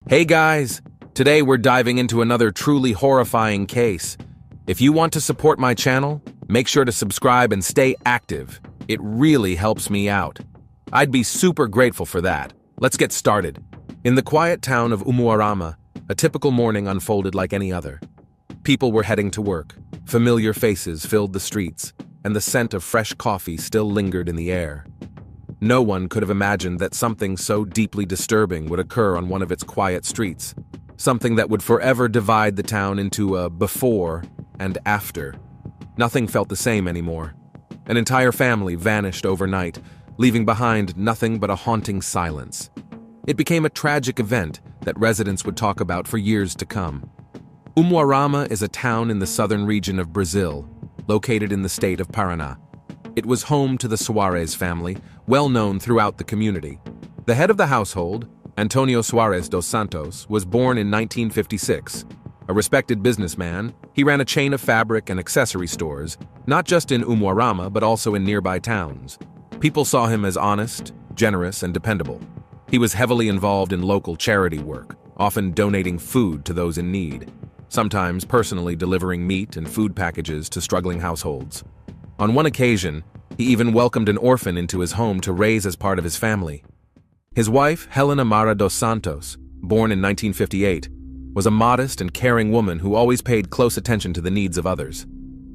Hey guys, today we're diving into another truly horrifying case. If you want to support my channel, make sure to subscribe and stay active. It really helps me out. I'd be super grateful for that. Let's get started. In the quiet town of Umuarama, a typical morning unfolded like any other. People were heading to work, familiar faces filled the streets, and the scent of fresh coffee still lingered in the air. No one could have imagined that something so deeply disturbing would occur on one of its quiet streets, something that would forever divide the town into a before and after. Nothing felt the same anymore. An entire family vanished overnight, leaving behind nothing but a haunting silence. It became a tragic event that residents would talk about for years to come. Umuarama is a town in the southern region of Brazil, located in the state of Paraná. It was home to the Soares family, well known throughout the community. The head of the household, Antonio Soares dos Santos, was born in 1956. A respected businessman, he ran a chain of fabric and accessory stores, not just in Umuarama but also in nearby towns. People saw him as honest, generous, and dependable. He was heavily involved in local charity work, often donating food to those in need, sometimes personally delivering meat and food packages to struggling households. On one occasion, he even welcomed an orphan into his home to raise as part of his family. His wife, Helena Mara dos Santos, born in 1958, was a modest and caring woman who always paid close attention to the needs of others.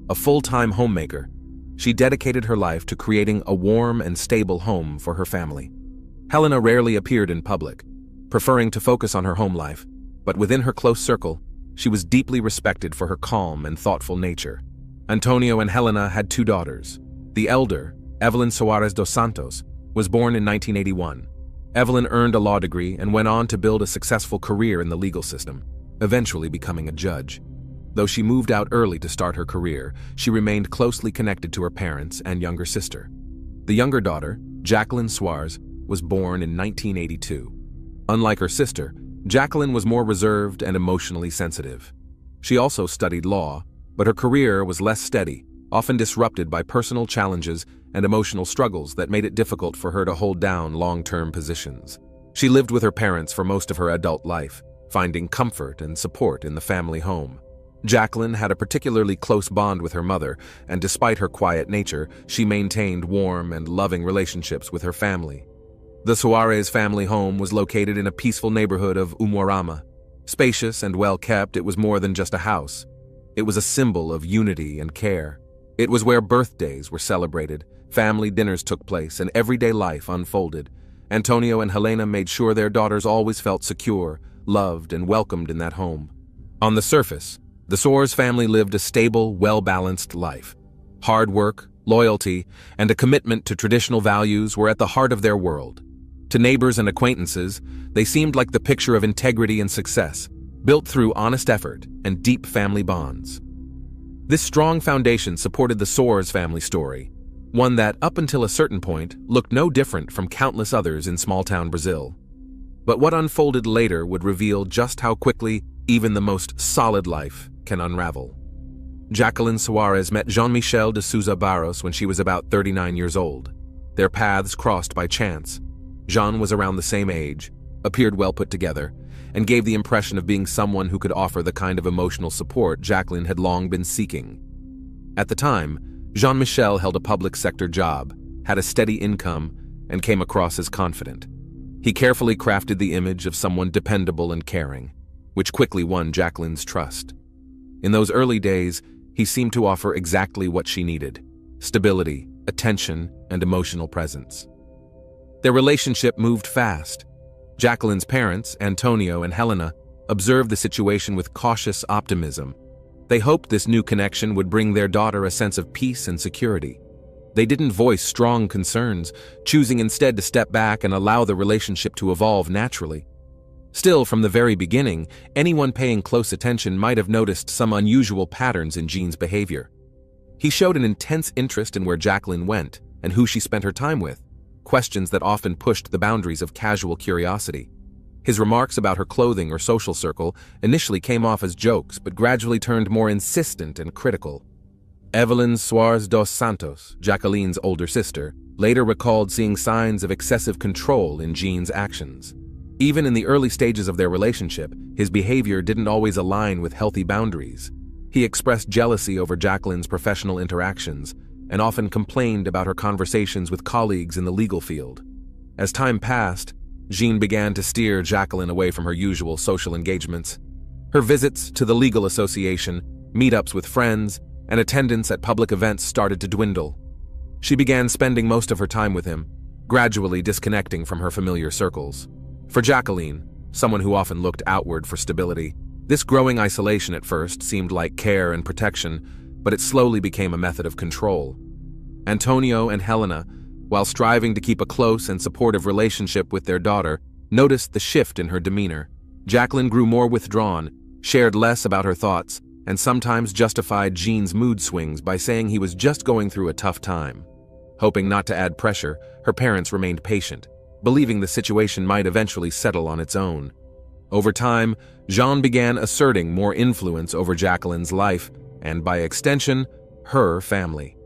A full-time homemaker, she dedicated her life to creating a warm and stable home for her family. Helena rarely appeared in public, preferring to focus on her home life, but within her close circle, she was deeply respected for her calm and thoughtful nature. Antonio and Helena had two daughters. The elder, Evelyn Soares dos Santos, was born in 1981. Evelyn earned a law degree and went on to build a successful career in the legal system, eventually becoming a judge. Though she moved out early to start her career, she remained closely connected to her parents and younger sister. The younger daughter, Jacqueline Soares, was born in 1982. Unlike her sister, Jacqueline was more reserved and emotionally sensitive. She also studied law, but her career was less steady, often disrupted by personal challenges and emotional struggles that made it difficult for her to hold down long-term positions. She lived with her parents for most of her adult life, finding comfort and support in the family home. Jacqueline had a particularly close bond with her mother, and despite her quiet nature, she maintained warm and loving relationships with her family. The Soares family home was located in a peaceful neighborhood of Umuarama. Spacious and well-kept, it was more than just a house. It was a symbol of unity and care. It was where birthdays were celebrated, family dinners took place, and everyday life unfolded. Antonio and Helena made sure their daughters always felt secure, loved, and welcomed in that home. On the surface, the Soares family lived a stable, well-balanced life. Hard work, loyalty, and a commitment to traditional values were at the heart of their world. To neighbors and acquaintances, they seemed like the picture of integrity and success, built through honest effort and deep family bonds. This strong foundation supported the Soares family story, one that, up until a certain point, looked no different from countless others in small-town Brazil. But what unfolded later would reveal just how quickly even the most solid life can unravel. Jacqueline Soares met Jean-Michel de Souza Barros when she was about 39 years old. Their paths crossed by chance. Jean was around the same age, appeared well put together, and gave the impression of being someone who could offer the kind of emotional support Jacqueline had long been seeking. At the time, Jean-Michel held a public sector job, had a steady income, and came across as confident. He carefully crafted the image of someone dependable and caring, which quickly won Jacqueline's trust. In those early days, he seemed to offer exactly what she needed: stability, attention, and emotional presence. Their relationship moved fast. Jacqueline's parents, Antonio and Helena, observed the situation with cautious optimism. They hoped this new connection would bring their daughter a sense of peace and security. They didn't voice strong concerns, choosing instead to step back and allow the relationship to evolve naturally. Still, from the very beginning, anyone paying close attention might have noticed some unusual patterns in Jean's behavior. He showed an intense interest in where Jacqueline went and who she spent her time with, questions that often pushed the boundaries of casual curiosity. His remarks about her clothing or social circle initially came off as jokes, but gradually turned more insistent and critical. Evelyn Soares dos Santos, Jacqueline's older sister, later recalled seeing signs of excessive control in Jean's actions. Even in the early stages of their relationship, his behavior didn't always align with healthy boundaries. He expressed jealousy over Jacqueline's professional interactions and often complained about her conversations with colleagues in the legal field. As time passed, Jean began to steer Jacqueline away from her usual social engagements. Her visits to the legal association, meetups with friends, and attendance at public events started to dwindle. She began spending most of her time with him, gradually disconnecting from her familiar circles. For Jacqueline, someone who often looked outward for stability, this growing isolation at first seemed like care and protection, but it slowly became a method of control. Antonio and Helena, while striving to keep a close and supportive relationship with their daughter, noticed the shift in her demeanor. Jacqueline grew more withdrawn, shared less about her thoughts, and sometimes justified Jean's mood swings by saying he was just going through a tough time. Hoping not to add pressure, her parents remained patient, believing the situation might eventually settle on its own. Over time, Jean began asserting more influence over Jacqueline's life and, by extension, her family.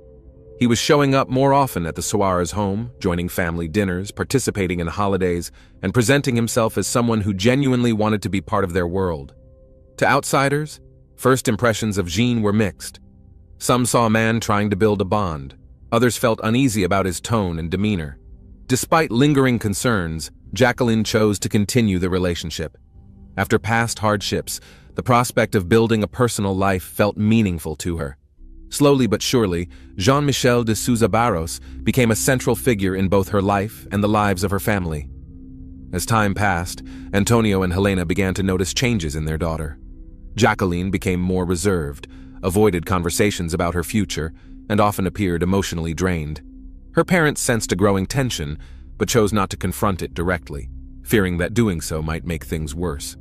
He was showing up more often at the Suarez home, joining family dinners, participating in holidays, and presenting himself as someone who genuinely wanted to be part of their world. To outsiders, first impressions of Jean were mixed. Some saw a man trying to build a bond. Others felt uneasy about his tone and demeanor. Despite lingering concerns, Jacqueline chose to continue the relationship. After past hardships, the prospect of building a personal life felt meaningful to her. Slowly but surely, Jean-Michel de Souza Barros became a central figure in both her life and the lives of her family. As time passed, Antonio and Helena began to notice changes in their daughter. Jacqueline became more reserved, avoided conversations about her future, and often appeared emotionally drained. Her parents sensed a growing tension, but chose not to confront it directly, fearing that doing so might make things worse.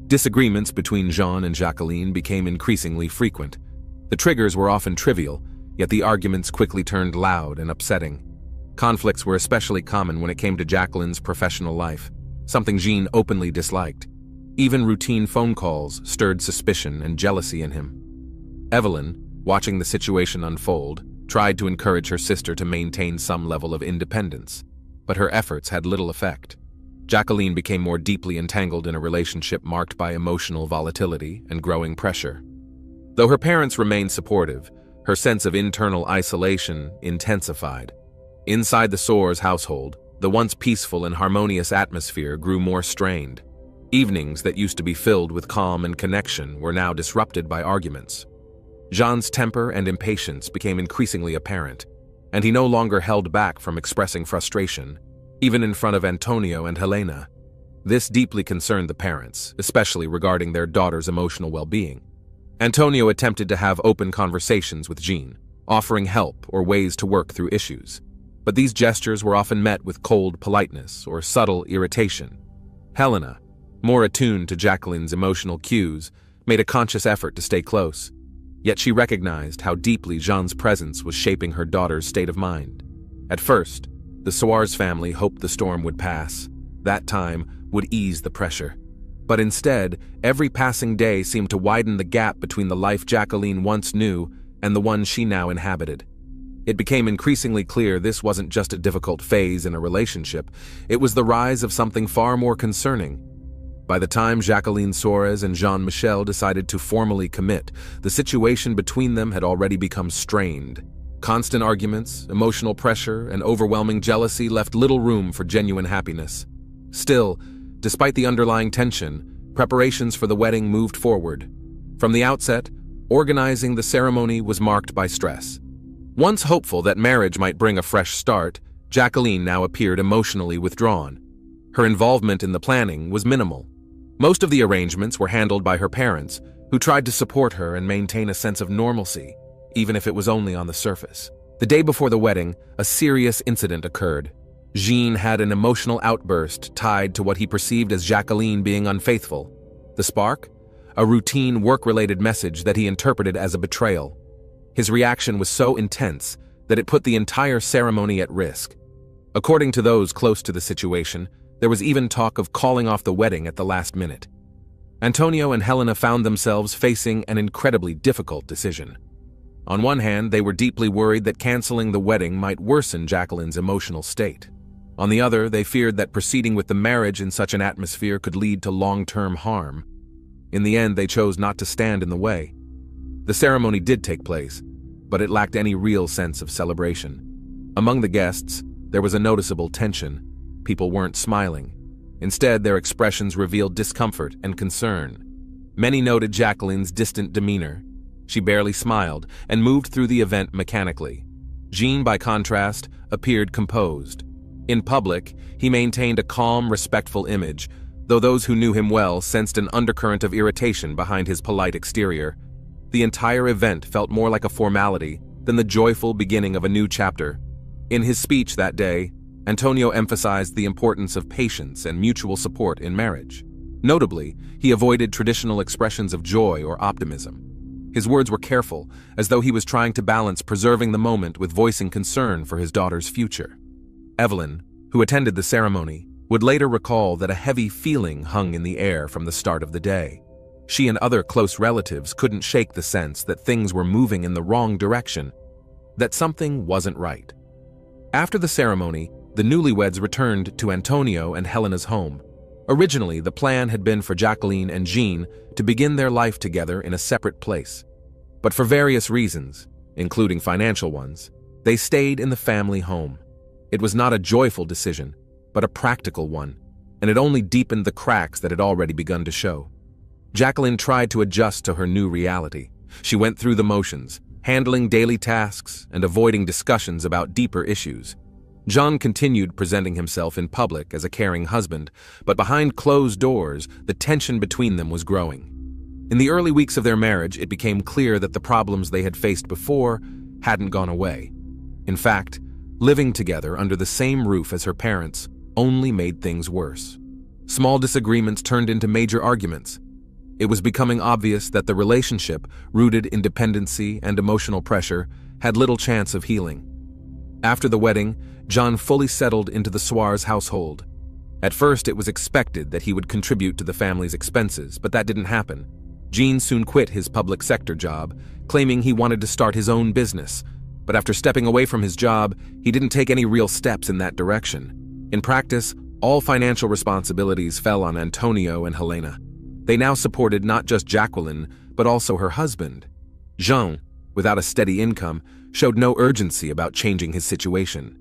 Disagreements between Jean and Jacqueline became increasingly frequent. The triggers were often trivial, yet the arguments quickly turned loud and upsetting. Conflicts were especially common when it came to Jacqueline's professional life, something Jean openly disliked. Even routine phone calls stirred suspicion and jealousy in him. Evelyn, watching the situation unfold, tried to encourage her sister to maintain some level of independence, but her efforts had little effect. Jacqueline became more deeply entangled in a relationship marked by emotional volatility and growing pressure. Though her parents remained supportive, her sense of internal isolation intensified. Inside the Soares household, the once peaceful and harmonious atmosphere grew more strained. Evenings that used to be filled with calm and connection were now disrupted by arguments. Jean's temper and impatience became increasingly apparent, and he no longer held back from expressing frustration, even in front of Antonio and Helena. This deeply concerned the parents, especially regarding their daughter's emotional well-being. Antonio attempted to have open conversations with Jean, offering help or ways to work through issues. But these gestures were often met with cold politeness or subtle irritation. Helena, more attuned to Jacqueline's emotional cues, made a conscious effort to stay close. Yet she recognized how deeply Jean's presence was shaping her daughter's state of mind. At first, the Suarez family hoped the storm would pass. That time would ease the pressure. But instead, every passing day seemed to widen the gap between the life Jacqueline once knew and the one she now inhabited. It became increasingly clear this wasn't just a difficult phase in a relationship, it was the rise of something far more concerning. By the time Jacqueline Soares and Jean-Michel decided to formally commit, the situation between them had already become strained. Constant arguments, emotional pressure, and overwhelming jealousy left little room for genuine happiness. Still, despite the underlying tension, preparations for the wedding moved forward. From the outset, organizing the ceremony was marked by stress. Once hopeful that marriage might bring a fresh start, Jacqueline now appeared emotionally withdrawn. Her involvement in the planning was minimal. Most of the arrangements were handled by her parents, who tried to support her and maintain a sense of normalcy, even if it was only on the surface. The day before the wedding, a serious incident occurred. Jean had an emotional outburst tied to what he perceived as Jacqueline being unfaithful. The spark? A routine work-related message that he interpreted as a betrayal. His reaction was so intense that it put the entire ceremony at risk. According to those close to the situation, there was even talk of calling off the wedding at the last minute. Antonio and Helena found themselves facing an incredibly difficult decision. On one hand, they were deeply worried that canceling the wedding might worsen Jacqueline's emotional state. On the other, they feared that proceeding with the marriage in such an atmosphere could lead to long-term harm. In the end, they chose not to stand in the way. The ceremony did take place, but it lacked any real sense of celebration. Among the guests, there was a noticeable tension. People weren't smiling. Instead, their expressions revealed discomfort and concern. Many noted Jacqueline's distant demeanor. She barely smiled and moved through the event mechanically. Jean, by contrast, appeared composed. In public, he maintained a calm, respectful image, though those who knew him well sensed an undercurrent of irritation behind his polite exterior. The entire event felt more like a formality than the joyful beginning of a new chapter. In his speech that day, Antonio emphasized the importance of patience and mutual support in marriage. Notably, he avoided traditional expressions of joy or optimism. His words were careful, as though he was trying to balance preserving the moment with voicing concern for his daughter's future. Evelyn, who attended the ceremony, would later recall that a heavy feeling hung in the air from the start of the day. She and other close relatives couldn't shake the sense that things were moving in the wrong direction, that something wasn't right. After the ceremony, the newlyweds returned to Antonio and Helena's home. Originally, the plan had been for Jacqueline and Jean to begin their life together in a separate place. But for various reasons, including financial ones, they stayed in the family home. It was not a joyful decision, but a practical one, and it only deepened the cracks that had already begun to show. Jacqueline tried to adjust to her new reality. She went through the motions, handling daily tasks and avoiding discussions about deeper issues. Jean continued presenting himself in public as a caring husband, but behind closed doors, the tension between them was growing. In the early weeks of their marriage, it became clear that the problems they had faced before hadn't gone away. In fact, living together under the same roof as her parents only made things worse. Small disagreements turned into major arguments. It was becoming obvious that the relationship, rooted in dependency and emotional pressure, had little chance of healing. After the wedding, Jean fully settled into the Soares household. At first, it was expected that he would contribute to the family's expenses, but that didn't happen. Jean soon quit his public sector job, claiming he wanted to start his own business. But after stepping away from his job, he didn't take any real steps in that direction. In practice, all financial responsibilities fell on Antonio and Helena. They now supported not just Jacqueline, but also her husband. Jean, without a steady income, showed no urgency about changing his situation.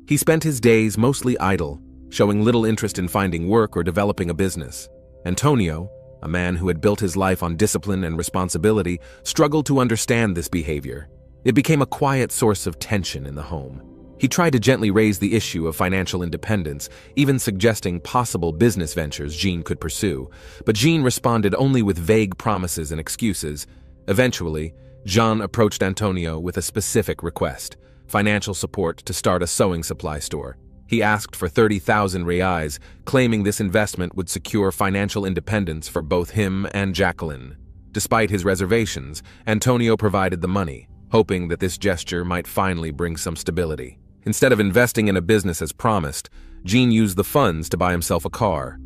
He spent his days mostly idle, showing little interest in finding work or developing a business. Antonio, a man who had built his life on discipline and responsibility, struggled to understand this behavior. It became a quiet source of tension in the home. He tried to gently raise the issue of financial independence, even suggesting possible business ventures Jean could pursue, but Jean responded only with vague promises and excuses. Eventually, Jean approached Antonio with a specific request: financial support to start a sewing supply store. He asked for 30,000 reais, claiming this investment would secure financial independence for both him and Jacqueline. Despite his reservations, Antonio provided the money, hoping that this gesture might finally bring some stability. Instead of investing in a business as promised, Jean used the funds to buy himself a car.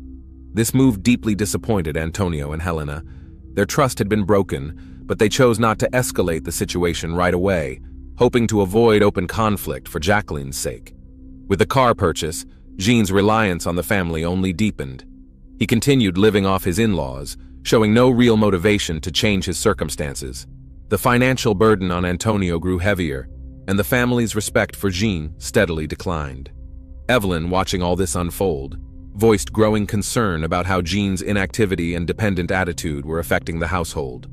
This move deeply disappointed Antonio and Helena. Their trust had been broken, but they chose not to escalate the situation right away, hoping to avoid open conflict for Jacqueline's sake. With the car purchase, Jean's reliance on the family only deepened. He continued living off his in-laws, showing no real motivation to change his circumstances. The financial burden on Antonio grew heavier, and the family's respect for Jean steadily declined. Evelyn, watching all this unfold, voiced growing concern about how Jean's inactivity and dependent attitude were affecting the household.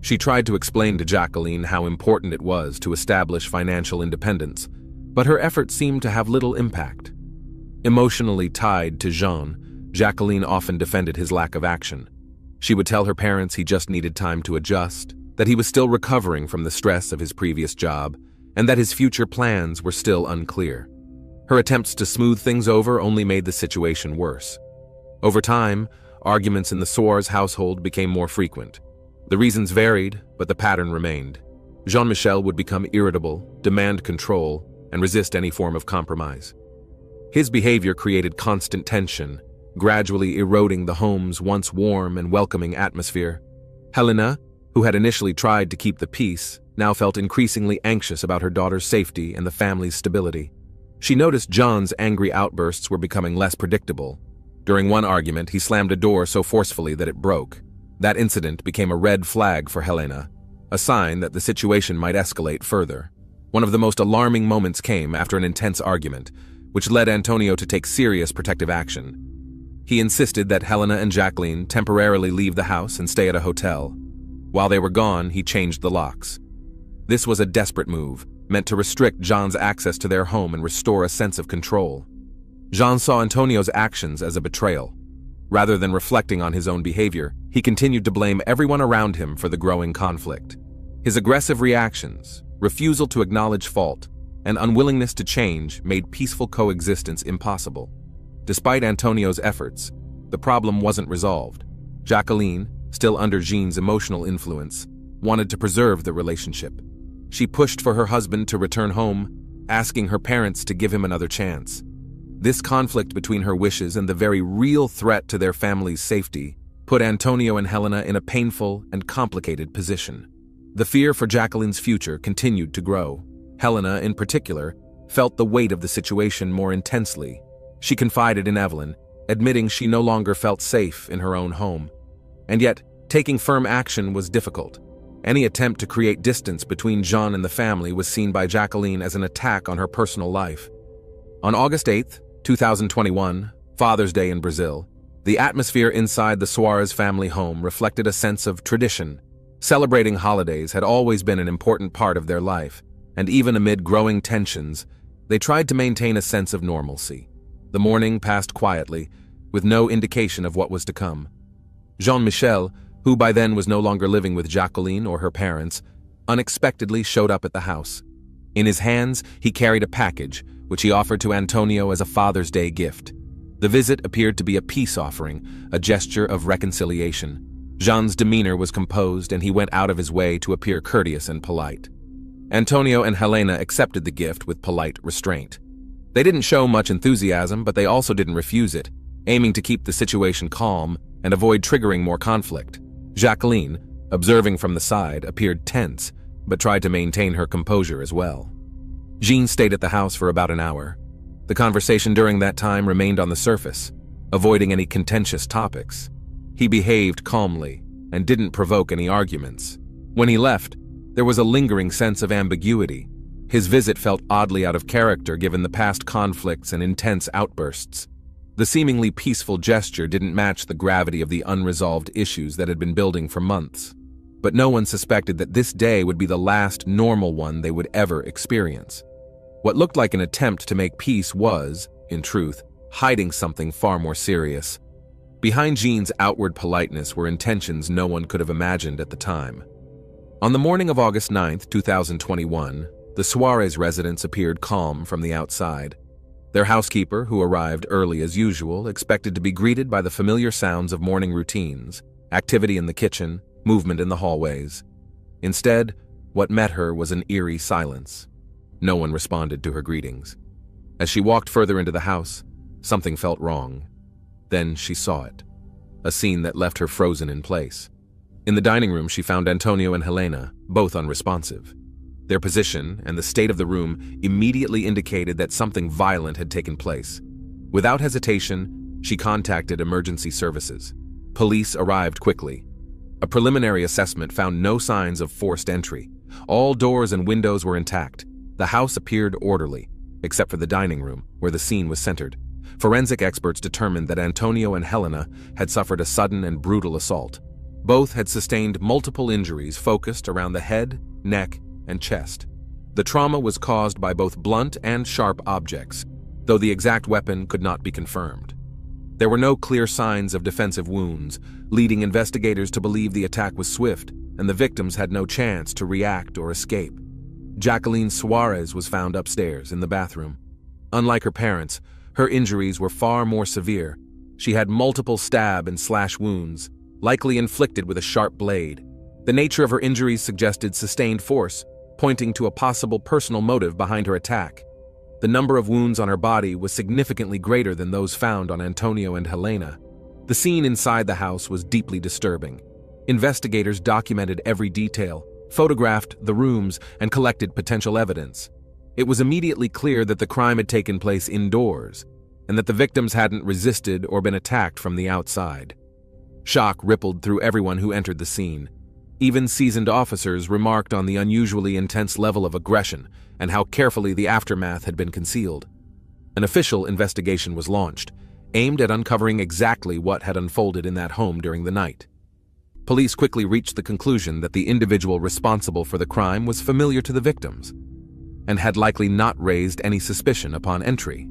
She tried to explain to Jacqueline how important it was to establish financial independence, but her efforts seemed to have little impact. Emotionally tied to Jean, Jacqueline often defended his lack of action. She would tell her parents he just needed time to adjust, that he was still recovering from the stress of his previous job, and that his future plans were still unclear. Her attempts to smooth things over only made the situation worse. Over time, arguments in the Soares household became more frequent. The reasons varied, but the pattern remained. Jean-Michel would become irritable, demand control, and resist any form of compromise. His behavior created constant tension, gradually eroding the home's once warm and welcoming atmosphere. Helena, who had initially tried to keep the peace, now felt increasingly anxious about her daughter's safety and the family's stability. She noticed John's angry outbursts were becoming less predictable. During one argument, he slammed a door so forcefully that it broke. That incident became a red flag for Helena, a sign that the situation might escalate further. One of the most alarming moments came after an intense argument, which led Antonio to take serious protective action. He insisted that Helena and Jacqueline temporarily leave the house and stay at a hotel. While they were gone, he changed the locks. This was a desperate move, meant to restrict John's access to their home and restore a sense of control. Jean saw Antonio's actions as a betrayal. Rather than reflecting on his own behavior, he continued to blame everyone around him for the growing conflict. His aggressive reactions, refusal to acknowledge fault, and unwillingness to change made peaceful coexistence impossible. Despite Antonio's efforts, the problem wasn't resolved. Jacqueline, still under Jean's emotional influence, wanted to preserve the relationship. She pushed for her husband to return home, asking her parents to give him another chance. This conflict between her wishes and the very real threat to their family's safety put Antonio and Helena in a painful and complicated position. The fear for Jacqueline's future continued to grow. Helena, in particular, felt the weight of the situation more intensely. She confided in Evelyn, admitting she no longer felt safe in her own home. And yet, taking firm action was difficult. Any attempt to create distance between Jean and the family was seen by Jacqueline as an attack on her personal life. On August 8, 2021, Father's Day in Brazil, the atmosphere inside the Suarez family home reflected a sense of tradition. Celebrating holidays had always been an important part of their life, and even amid growing tensions, they tried to maintain a sense of normalcy. The morning passed quietly, with no indication of what was to come. Jean-Michel, who by then was no longer living with Jacqueline or her parents, unexpectedly showed up at the house. In his hands, he carried a package, which he offered to Antonio as a Father's Day gift. The visit appeared to be a peace offering, a gesture of reconciliation. Jean's demeanor was composed, and he went out of his way to appear courteous and polite. Antonio and Helena accepted the gift with polite restraint. They didn't show much enthusiasm, but they also didn't refuse it, aiming to keep the situation calm and avoid triggering more conflict. Jacqueline, observing from the side, appeared tense, but tried to maintain her composure as well. Jean stayed at the house for about an hour. The conversation during that time remained on the surface, avoiding any contentious topics. He behaved calmly and didn't provoke any arguments. When he left, there was a lingering sense of ambiguity. His visit felt oddly out of character given the past conflicts and intense outbursts. The seemingly peaceful gesture didn't match the gravity of the unresolved issues that had been building for months. But no one suspected that this day would be the last normal one they would ever experience. What looked like an attempt to make peace was, in truth, hiding something far more serious. Behind Jean's outward politeness were intentions no one could have imagined at the time. On the morning of August 9, 2021, the Suarez residence appeared calm from the outside. Their housekeeper, who arrived early as usual, expected to be greeted by the familiar sounds of morning routines, activity in the kitchen, movement in the hallways. Instead, what met her was an eerie silence. No one responded to her greetings. As she walked further into the house, something felt wrong. Then she saw it, a scene that left her frozen in place. In the dining room, she found Antonio and Helena, both unresponsive. Their position and the state of the room immediately indicated that something violent had taken place. Without hesitation, she contacted emergency services. Police arrived quickly. A preliminary assessment found no signs of forced entry. All doors and windows were intact. The house appeared orderly, except for the dining room, where the scene was centered. Forensic experts determined that Antonio and Helena had suffered a sudden and brutal assault. Both had sustained multiple injuries focused around the head, neck, and chest. The trauma was caused by both blunt and sharp objects, though the exact weapon could not be confirmed. There were no clear signs of defensive wounds, leading investigators to believe the attack was swift, and the victims had no chance to react or escape. Jacqueline Suarez was found upstairs in the bathroom. Unlike her parents, her injuries were far more severe. She had multiple stab and slash wounds, likely inflicted with a sharp blade. The nature of her injuries suggested sustained force, pointing to a possible personal motive behind her attack. The number of wounds on her body was significantly greater than those found on Antonio and Helena. The scene inside the house was deeply disturbing. Investigators documented every detail, photographed the rooms, and collected potential evidence. It was immediately clear that the crime had taken place indoors, and that the victims hadn't resisted or been attacked from the outside. Shock rippled through everyone who entered the scene. Even seasoned officers remarked on the unusually intense level of aggression and how carefully the aftermath had been concealed. An official investigation was launched, aimed at uncovering exactly what had unfolded in that home during the night. Police quickly reached the conclusion that the individual responsible for the crime was familiar to the victims, and had likely not raised any suspicion upon entry.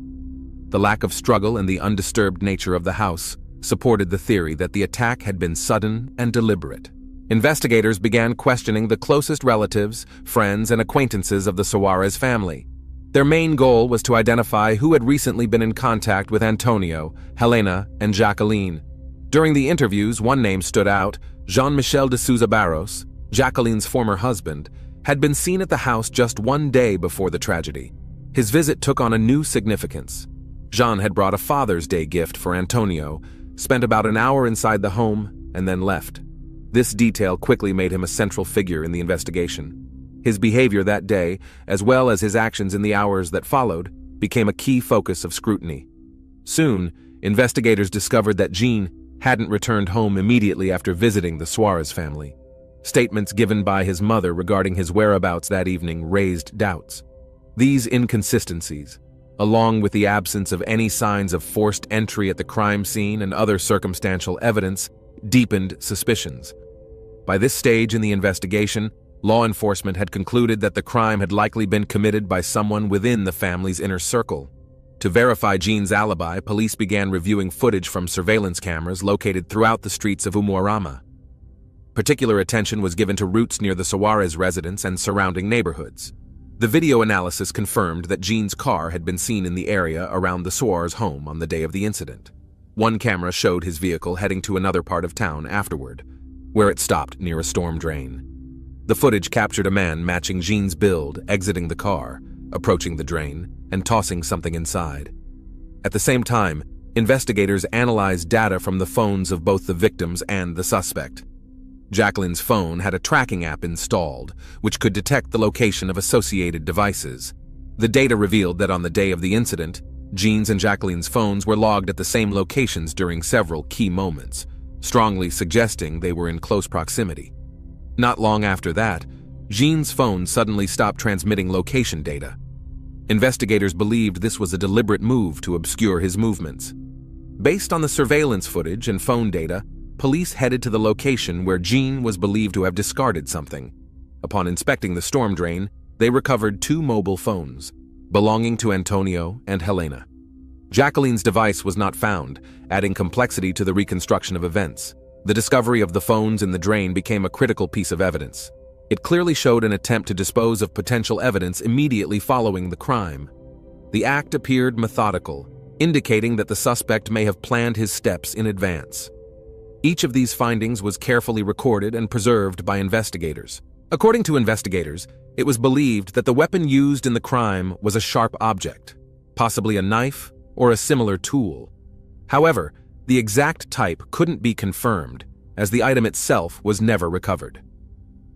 The lack of struggle and the undisturbed nature of the house supported the theory that the attack had been sudden and deliberate. Investigators began questioning the closest relatives, friends, and acquaintances of the Suarez family. Their main goal was to identify who had recently been in contact with Antonio, Helena, and Jacqueline. During the interviews, one name stood out: Jean-Michel de Souza Barros, Jacqueline's former husband, had been seen at the house just one day before the tragedy. His visit took on a new significance. Jean had brought a Father's Day gift for Antonio, spent about an hour inside the home, and then left. This detail quickly made him a central figure in the investigation. His behavior that day, as well as his actions in the hours that followed, became a key focus of scrutiny. Soon, investigators discovered that Jean hadn't returned home immediately after visiting the Suarez family. Statements given by his mother regarding his whereabouts that evening raised doubts. These inconsistencies, along with the absence of any signs of forced entry at the crime scene and other circumstantial evidence, deepened suspicions. By this stage in the investigation, law enforcement had concluded that the crime had likely been committed by someone within the family's inner circle. To verify Jean's alibi, police began reviewing footage from surveillance cameras located throughout the streets of Umuarama. Particular attention was given to routes near the Suarez residence and surrounding neighborhoods. The video analysis confirmed that Jean's car had been seen in the area around the Suarez home on the day of the incident. One camera showed his vehicle heading to another part of town afterward, where it stopped near a storm drain. The footage captured a man matching Jean's build exiting the car, approaching the drain, and tossing something inside. At the same time, investigators analyzed data from the phones of both the victims and the suspect. Jacqueline's phone had a tracking app installed, which could detect the location of associated devices. The data revealed that on the day of the incident, Jean's and Jacqueline's phones were logged at the same locations during several key moments, strongly suggesting they were in close proximity. Not long after that, Jean's phone suddenly stopped transmitting location data. Investigators believed this was a deliberate move to obscure his movements. Based on the surveillance footage and phone data, police headed to the location where Jean was believed to have discarded something. Upon inspecting the storm drain, they recovered 2 mobile phones, belonging to Antonio and Helena. Jacqueline's device was not found, adding complexity to the reconstruction of events. The discovery of the phones in the drain became a critical piece of evidence. It clearly showed an attempt to dispose of potential evidence immediately following the crime. The act appeared methodical, indicating that the suspect may have planned his steps in advance. Each of these findings was carefully recorded and preserved by investigators. According to investigators, it was believed that the weapon used in the crime was a sharp object, possibly a knife or a similar tool. However, the exact type couldn't be confirmed, as the item itself was never recovered.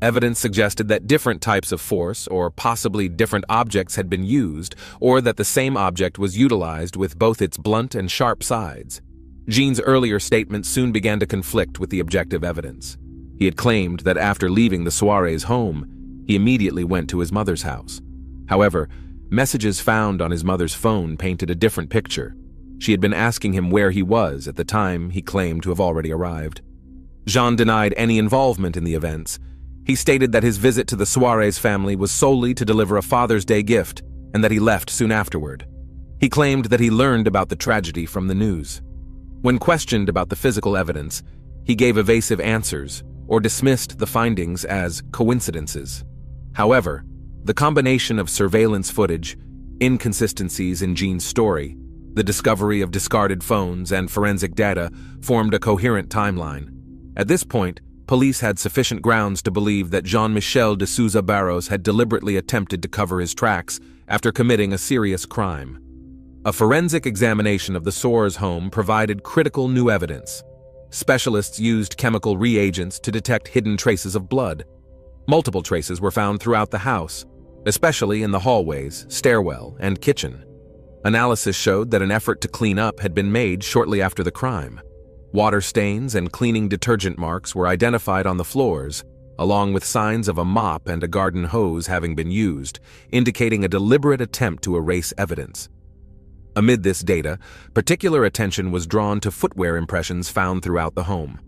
Evidence suggested that different types of force or possibly different objects had been used, or that the same object was utilized with both its blunt and sharp sides. Jean's earlier statement soon began to conflict with the objective evidence. He had claimed that after leaving the Suarez home, he immediately went to his mother's house. However, messages found on his mother's phone painted a different picture. She had been asking him where he was at the time he claimed to have already arrived. Jean denied any involvement in the events. He stated that his visit to the Suarez family was solely to deliver a Father's Day gift and that he left soon afterward. He claimed that he learned about the tragedy from the news. When questioned about the physical evidence, he gave evasive answers or dismissed the findings as coincidences. However, the combination of surveillance footage, inconsistencies in Jean's story, the discovery of discarded phones, and forensic data formed a coherent timeline. At this point, police had sufficient grounds to believe that Jean-Michel de Souza Barros had deliberately attempted to cover his tracks after committing a serious crime. A forensic examination of the Suarez home provided critical new evidence. Specialists used chemical reagents to detect hidden traces of blood. Multiple traces were found throughout the house. especially in the hallways, stairwell, and kitchen. Analysis showed that an effort to clean up had been made shortly after the crime. Water stains and cleaning detergent marks were identified on the floors, along with signs of a mop and a garden hose having been used, indicating a deliberate attempt to erase evidence. Amid this data, particular attention was drawn to footwear impressions found throughout the home.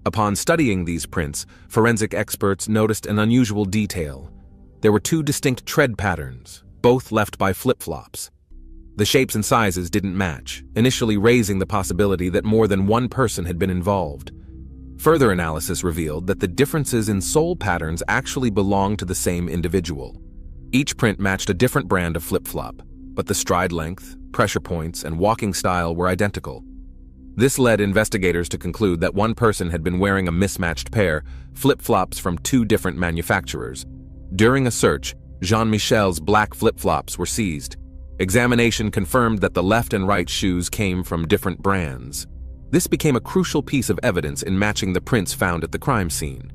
Upon studying these prints, forensic experts noticed an unusual detail. There were two distinct tread patterns, both left by flip-flops. The shapes and sizes didn't match, initially raising the possibility that more than one person had been involved. Further analysis revealed that the differences in sole patterns actually belonged to the same individual. Each print matched a different brand of flip-flop, but the stride length, pressure points, and walking style were identical. This led investigators to conclude that one person had been wearing a mismatched pair, flip-flops from two different manufacturers. During a search, Jean-Michel's black flip-flops were seized. Examination confirmed that the left and right shoes came from different brands. This became a crucial piece of evidence in matching the prints found at the crime scene.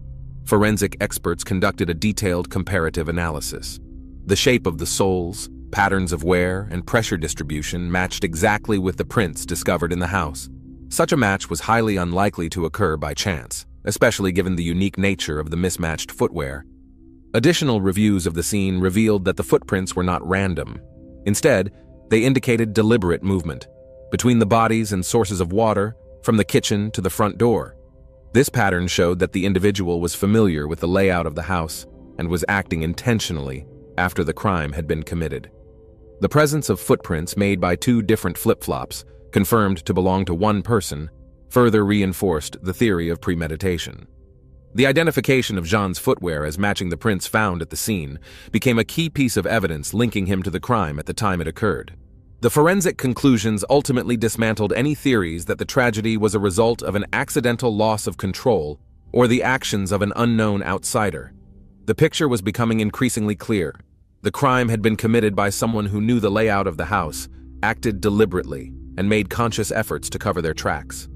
Forensic experts conducted a detailed comparative analysis. The shape of the soles, patterns of wear, and pressure distribution matched exactly with the prints discovered in the house. Such a match was highly unlikely to occur by chance, especially given the unique nature of the mismatched footwear. Additional reviews of the scene revealed that the footprints were not random. Instead, they indicated deliberate movement, between the bodies and sources of water, from the kitchen to the front door. This pattern showed that the individual was familiar with the layout of the house and was acting intentionally after the crime had been committed. The presence of footprints made by two different flip-flops, confirmed to belong to one person, further reinforced the theory of premeditation. The identification of Jean's footwear as matching the prints found at the scene became a key piece of evidence linking him to the crime at the time it occurred. The forensic conclusions ultimately dismantled any theories that the tragedy was a result of an accidental loss of control or the actions of an unknown outsider. The picture was becoming increasingly clear. The crime had been committed by someone who knew the layout of the house, acted deliberately, and made conscious efforts to cover their tracks.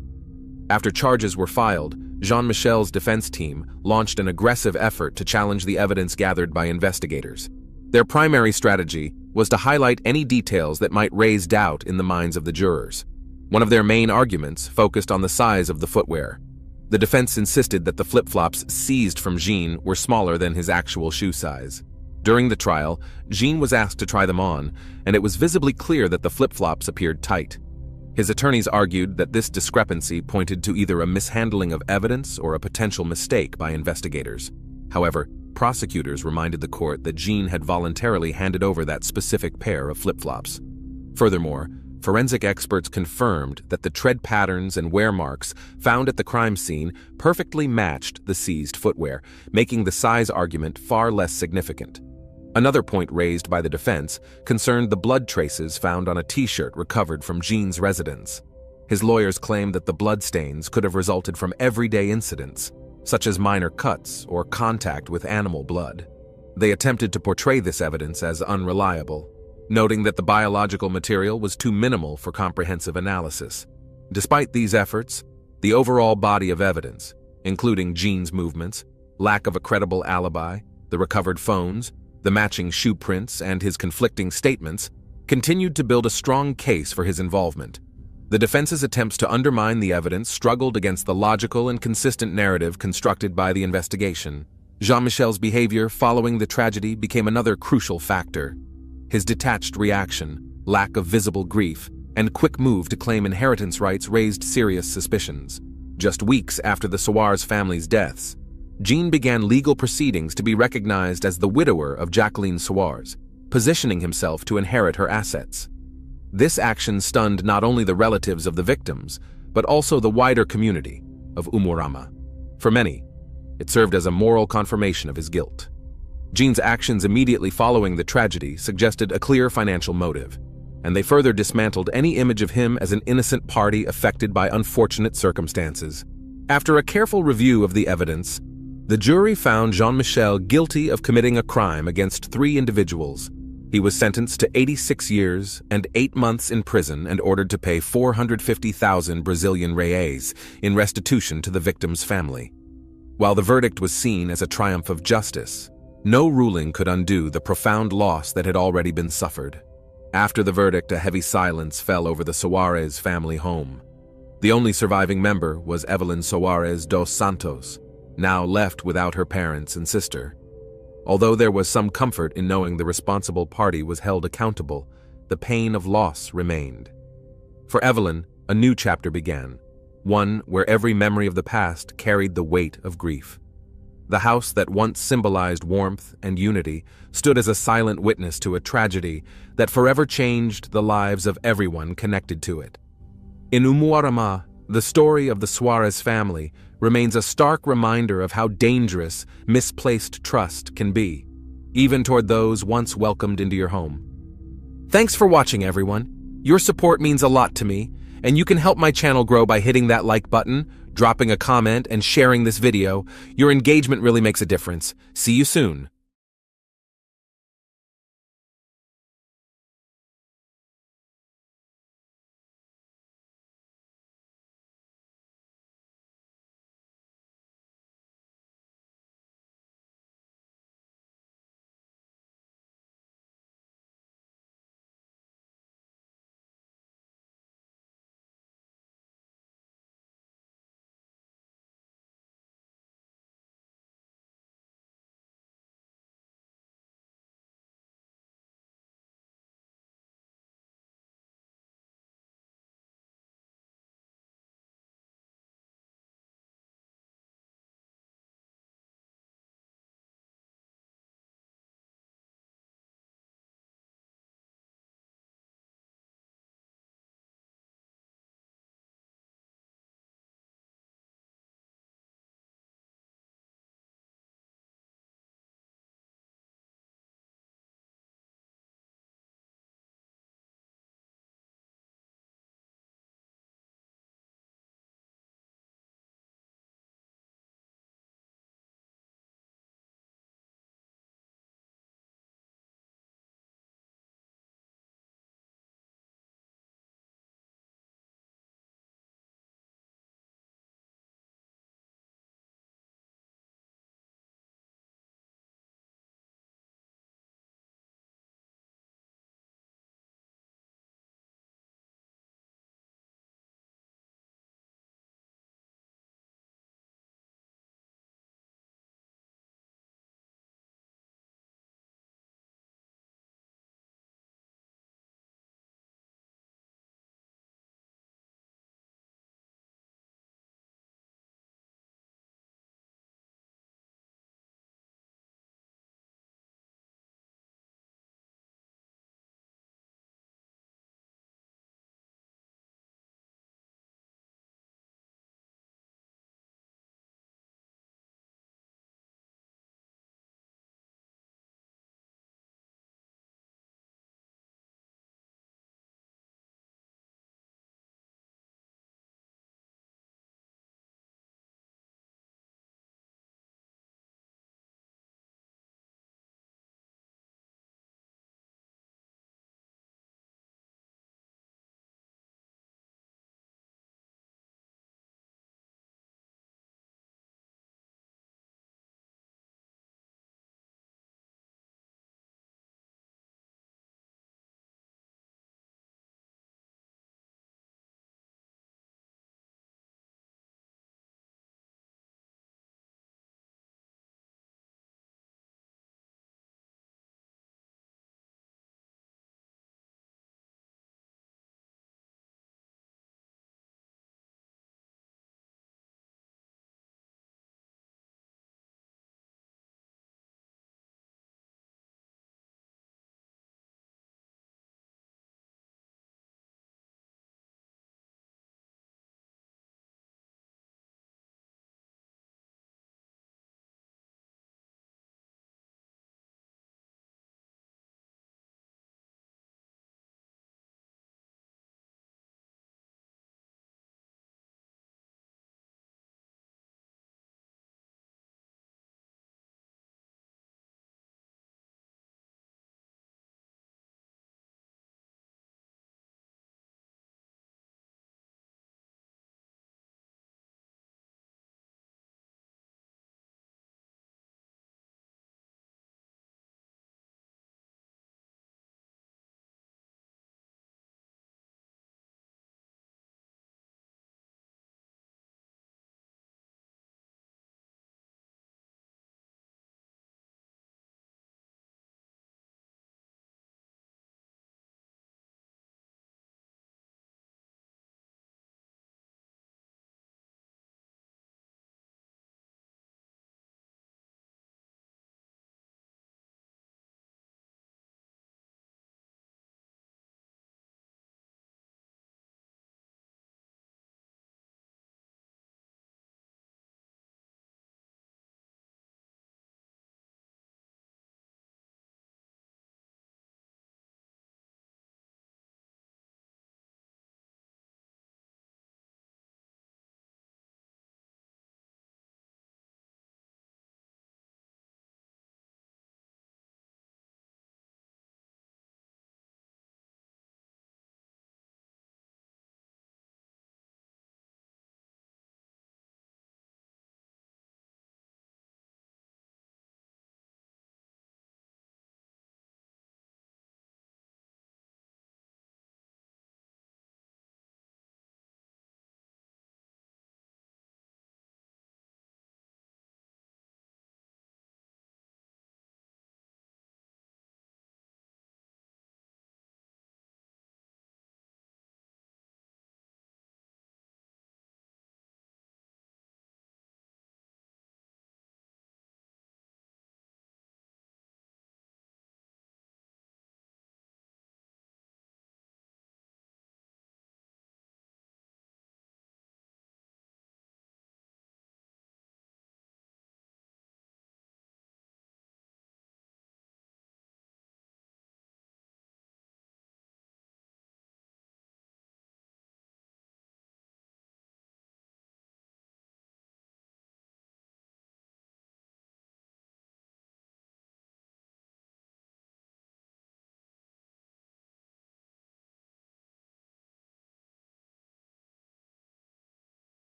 After charges were filed, Jean-Michel's defense team launched an aggressive effort to challenge the evidence gathered by investigators. Their primary strategy was to highlight any details that might raise doubt in the minds of the jurors. One of their main arguments focused on the size of the footwear. The defense insisted that the flip-flops seized from Jean were smaller than his actual shoe size. During the trial, Jean was asked to try them on, and it was visibly clear that the flip-flops appeared tight. His attorneys argued that this discrepancy pointed to either a mishandling of evidence or a potential mistake by investigators. However, prosecutors reminded the court that Jean had voluntarily handed over that specific pair of flip-flops. Furthermore, forensic experts confirmed that the tread patterns and wear marks found at the crime scene perfectly matched the seized footwear, making the size argument far less significant. Another point raised by the defense concerned the blood traces found on a t-shirt recovered from Jean's residence. His lawyers claimed that the bloodstains could have resulted from everyday incidents, such as minor cuts or contact with animal blood. They attempted to portray this evidence as unreliable, noting that the biological material was too minimal for comprehensive analysis. Despite these efforts, the overall body of evidence, including Jean's movements, lack of a credible alibi, the recovered phones, the matching shoe prints, and his conflicting statements, continued to build a strong case for his involvement. The defense's attempts to undermine the evidence struggled against the logical and consistent narrative constructed by the investigation. Jean-Michel's behavior following the tragedy became another crucial factor. His detached reaction, lack of visible grief, and quick move to claim inheritance rights raised serious suspicions. Just weeks after the Soares family's deaths, Jean began legal proceedings to be recognized as the widower of Jacqueline Soares, positioning himself to inherit her assets. This action stunned not only the relatives of the victims, but also the wider community of Umuarama. For many, it served as a moral confirmation of his guilt. Jean's actions immediately following the tragedy suggested a clear financial motive, and they further dismantled any image of him as an innocent party affected by unfortunate circumstances. After a careful review of the evidence, the jury found Jean-Michel guilty of committing a crime against 3 individuals. He was sentenced to 86 years and 8 months in prison and ordered to pay 450,000 Brazilian reais in restitution to the victim's family. While the verdict was seen as a triumph of justice, No ruling could undo the profound loss that had already been suffered. After the verdict, a heavy silence fell over the Soares family home. The only surviving member was Evelyn Soares dos Santos, now left without her parents and sister. Although there was some comfort in knowing the responsible party was held accountable, the pain of loss remained. For Evelyn, a new chapter began, one where every memory of the past carried the weight of grief. The house that once symbolized warmth and unity stood as a silent witness to a tragedy that forever changed the lives of everyone connected to it. In Umuarama, the story of the Soares family remains a stark reminder of how dangerous misplaced trust can be, even toward those once welcomed into your home. Thanks for watching, everyone. Your support means a lot to me, and you can help my channel grow by hitting that like button, dropping a comment, and sharing this video. Your engagement really makes a difference. See you soon.